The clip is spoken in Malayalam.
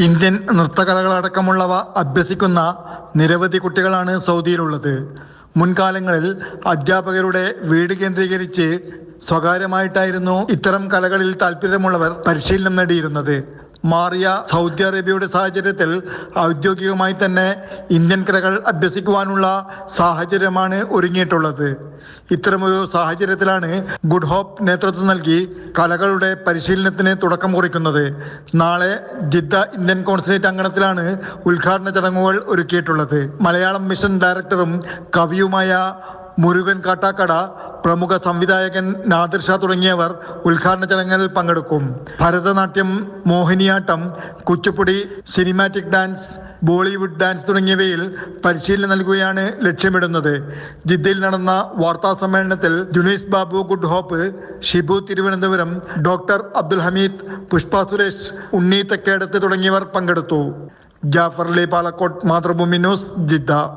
ഇന്ത്യൻ നൃത്തകലകളടക്കമുള്ളവ അഭ്യസിക്കുന്ന നിരവധി കുട്ടികളാണ് സൗദിയിലുള്ളത്. മുൻകാലങ്ങളിൽ അധ്യാപകരുടെ വീട് കേന്ദ്രീകരിച്ച് സ്വകാര്യമായിട്ടായിരുന്നു ഇത്തരം കലകളിൽ താല്പര്യമുള്ളവർ പരിശീലനം നേടിയിരുന്നത്. മാറിയ സൗദി അറേബ്യയുടെ സാഹചര്യത്തിൽ ഔദ്യോഗികമായി തന്നെ ഇന്ത്യൻ കലകൾ അഭ്യസിക്കുവാനുള്ള സാഹചര്യമാണ് ഒരുങ്ങിയിട്ടുള്ളത്. ഇത്തരമൊരു സാഹചര്യത്തിലാണ് ഗുഡ് ഹോപ്പ് നേതൃത്വം നൽകി കലകളുടെ പരിശീലനത്തിന് തുടക്കം കുറിക്കുന്നത്. നാളെ ജിദ്ദ ഇന്ത്യൻ കോൺസുലേറ്റ് അങ്കണത്തിലാണ് ഉദ്ഘാടന ചടങ്ങുകൾ ഒരുക്കിയിട്ടുള്ളത്. മലയാളം മിഷൻ ഡയറക്ടറും കവിയുമായ മുരുകൻ കാട്ടാക്കട, പ്രമുഖ സംവിധായകൻ നാദിർ ഷാ തുടങ്ങിയവർ ഉദ്ഘാടന ചടങ്ങിൽ പങ്കെടുക്കും. Bharatanatyam, Mohiniyattam, Kuchipudi, cinematic dance, Bollywood dance തുടങ്ങിയവയിൽ പരിശീലനം നൽകുകയാണ് ലക്ഷ്യമിടുന്നത്. ജിദ്ദയിൽ നടന്ന വാർത്താ സമ്മേളനത്തിൽ Junais Babu good hope, Shibu Thiruvananthapuram, doctor Abdul Hameed, Pushpa Suresh, Unni Thekkedath തുടങ്ങിയവർ പങ്കെടുത്തു. Jafar Ali Palakkot, Mathrubhumi news, Jeddah.